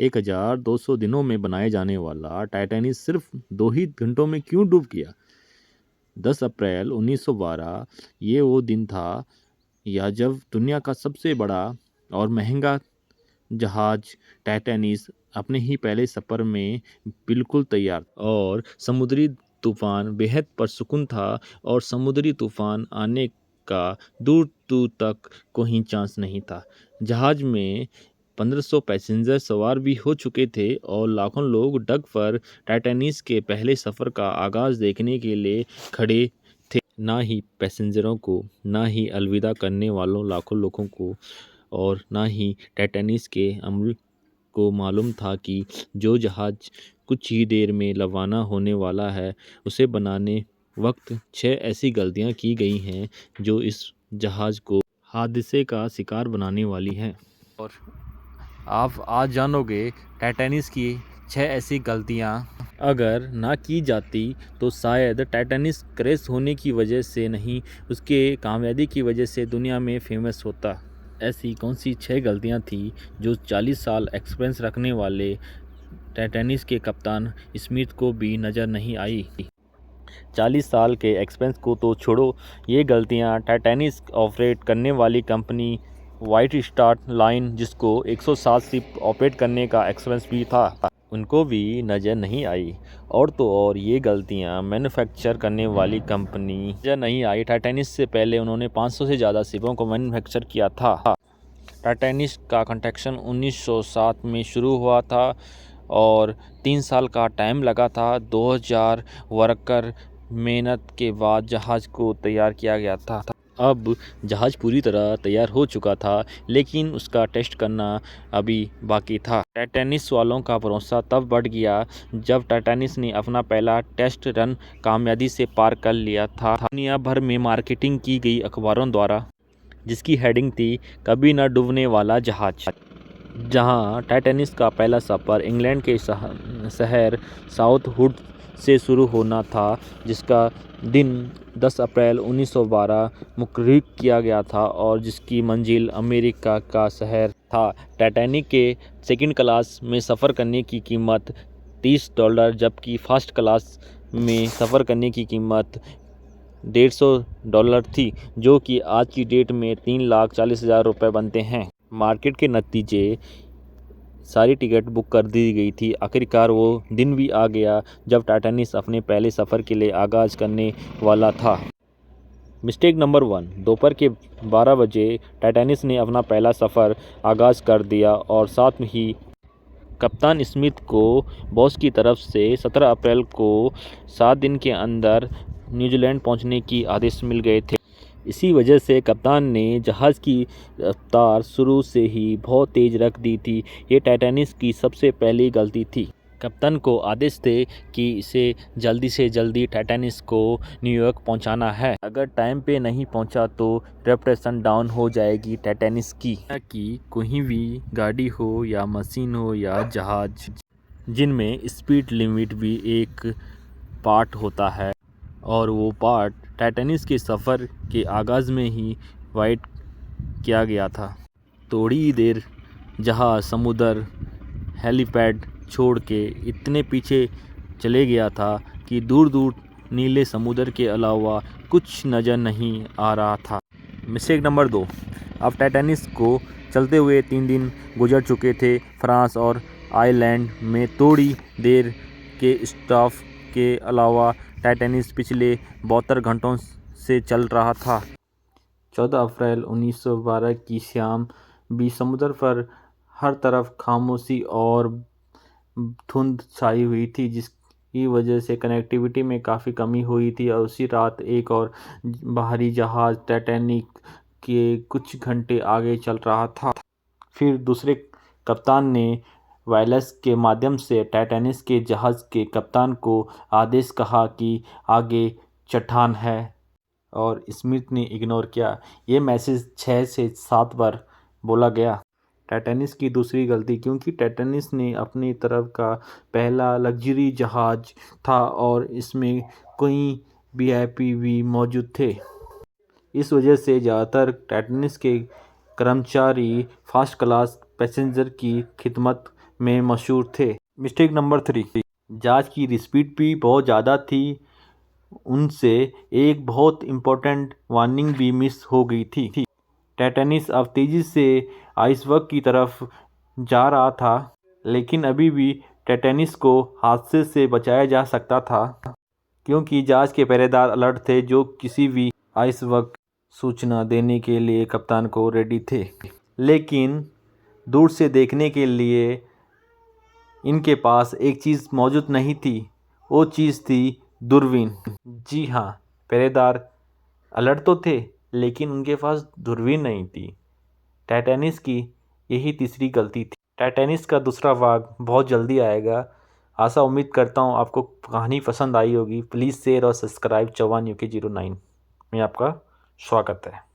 1200 दिनों में बनाए जाने वाला टाइटैनिक सिर्फ 2 ही घंटों में क्यों डूब गया? 10 अप्रैल 1912 ये वो दिन था या जब दुनिया का सबसे बड़ा और महंगा जहाज टाइटैनिक अपने ही पहले सफर में बिल्कुल तैयार और समुद्री तूफान बेहद पुरसुकून था और समुद्री तूफान आने का दूर दूर तक कोई चांस नहीं था। जहाज में 1500 पैसेंजर सवार भी हो चुके थे और लाखों लोग डक पर टाइटैनिक के पहले सफ़र का आगाज़ देखने के लिए खड़े थे। ना ही पैसेंजरों को, ना ही अलविदा करने वालों लाखों लोगों को और ना ही टाइटैनिक के अमल को मालूम था कि जो जहाज़ कुछ ही देर में रवाना होने वाला है, उसे बनाने वक्त 6 ऐसी गलतियां की गई हैं जो इस जहाज़ को हादसे का शिकार बनाने वाली हैं। और आप आज जानोगे टाइटैनिक की 6 ऐसी गलतियां अगर ना की जाती तो शायद टाइटैनिक क्रैश होने की वजह से नहीं, उसके कामयाबी की वजह से दुनिया में फेमस होता। ऐसी कौन सी 6 गलतियां थी जो 40 साल एक्सपीरियंस रखने वाले टाइटैनिक के कप्तान स्मिथ को भी नज़र नहीं आई? 40 साल के एक्सपीरियंस को तो छोड़ो, ये गलतियां टाइटैनिक ऑपरेट करने वाली कंपनी वाइट स्टार लाइन, जिसको 107 शिप ऑपरेट करने का एक्सपीरियंस भी था, उनको भी नज़र नहीं आई। और तो और ये गलतियां मैन्युफैक्चर करने वाली कंपनी नज़र नहीं आई। टाइटैनिक से पहले उन्होंने 500 से ज़्यादा शिपों को मैन्युफैक्चर किया था। टाइटैनिक का कंस्ट्रक्शन 1907 में शुरू हुआ था और 3 साल का टाइम लगा था। 2000 वर्कर मेहनत के बाद जहाज़ को तैयार किया गया था। अब जहाज़ पूरी तरह तैयार हो चुका था, लेकिन उसका टेस्ट करना अभी बाकी था। टाइटैनिक वालों का भरोसा तब बढ़ गया जब टाइटैनिक ने अपना पहला टेस्ट रन कामयाबी से पार कर लिया था। दुनिया भर में मार्केटिंग की गई अखबारों द्वारा, जिसकी हेडिंग थी कभी न डूबने वाला जहाज। जहां टाइटैनिक का पहला सफ़र इंग्लैंड के शहर साउथवुड से शुरू होना था, जिसका दिन 10 अप्रैल 1912 मुकर्रर किया गया था और जिसकी मंजिल अमेरिका का शहर था। टाइटैनिक के सेकंड क्लास में सफ़र करने की कीमत $30, जबकि फर्स्ट क्लास में सफ़र करने की कीमत $150 थी, जो कि आज की डेट में 3,40,000 रुपये बनते हैं। मार्केट के नतीजे सारी टिकट बुक कर दी गई थी। आखिरकार वो दिन भी आ गया जब टाइटैनिक अपने पहले सफ़र के लिए आगाज़ करने वाला था। मिस्टेक नंबर 1, दोपहर के 12 बजे टाइटैनिक ने अपना पहला सफ़र आगाज़ कर दिया और साथ में ही कप्तान स्मिथ को बॉस की तरफ से 17 अप्रैल को 7 दिन के अंदर न्यूजीलैंड पहुंचने की आदेश मिल गए थे। इसी वजह से कप्तान ने जहाज़ की रफ्तार शुरू से ही बहुत तेज़ रख दी थी। ये टाइटैनिक की सबसे पहली गलती थी। कप्तान को आदेश थे कि इसे जल्दी से जल्दी टाइटैनिक को न्यूयॉर्क पहुंचाना है। अगर टाइम पे नहीं पहुंचा तो रेपुटेशन डाउन हो जाएगी टाइटैनिक की। कि कोई भी गाड़ी हो या मशीन हो या जहाज़, जिनमें स्पीड लिमिट भी एक पार्ट होता है, और वो पार्ट टाइटैनिक के सफ़र के आगाज़ में ही वाइट किया गया था। थोड़ी देर जहाज़ समुद्र हेलीपैड छोड़ के इतने पीछे चले गया था कि दूर दूर नीले समुद्र के अलावा कुछ नज़र नहीं आ रहा था। मिस्टेक नंबर 2, अब टाइटैनिक को चलते हुए 3 दिन गुजर चुके थे। फ्रांस और आयरलैंड में थोड़ी देर के स्टॉप के अलावा टाइटैनिक पिछले 72 घंटों से चल रहा था। 14 अप्रैल 1912 की शाम भी समुद्र पर हर तरफ खामोशी और धुंध छाई हुई थी, जिसकी वजह से कनेक्टिविटी में काफ़ी कमी हुई थी। और उसी रात एक और बाहरी जहाज़ टाइटैनिक के कुछ घंटे आगे चल रहा था। फिर दूसरे कप्तान ने वायरलेस के माध्यम से टाइटैनिक के जहाज़ के कप्तान को आदेश कहा कि आगे चट्टान है, और स्मिथ ने इग्नोर किया। ये मैसेज 6 से 7 बार बोला गया। टाइटैनिक की दूसरी गलती, क्योंकि टाइटैनिक ने अपनी तरफ का पहला लग्जरी जहाज़ था और इसमें कोई वीआईपी भी मौजूद थे। इस वजह से ज़्यादातर टाइटैनिक के कर्मचारी फर्स्ट क्लास पैसेंजर की खिदमत में मशहूर थे। मिस्टेक नंबर 3, जहाज की स्पीड भी बहुत ज़्यादा थी, उनसे एक बहुत इम्पोर्टेंट वार्निंग भी मिस हो गई थी। टाइटैनिक अब तेज़ी से आइसबर्ग की तरफ जा रहा था, लेकिन अभी भी टाइटैनिक को हादसे से बचाया जा सकता था, क्योंकि जहाज के पहरेदार अलर्ट थे, जो किसी भी आइसबर्ग सूचना देने के लिए कप्तान को रेडी थे। लेकिन दूर से देखने के लिए इनके पास एक चीज़ मौजूद नहीं थी, वो चीज़ थी दूरबीन। जी हाँ, पहरेदार अलर्ट तो थे, लेकिन उनके पास दूरबीन नहीं थी। टाइटैनिक की यही तीसरी गलती थी। टाइटैनिक का दूसरा भाग बहुत जल्दी आएगा। आशा उम्मीद करता हूँ आपको कहानी पसंद आई होगी। प्लीज़ शेयर और सब्सक्राइब चौहान UK09 में आपका स्वागत है।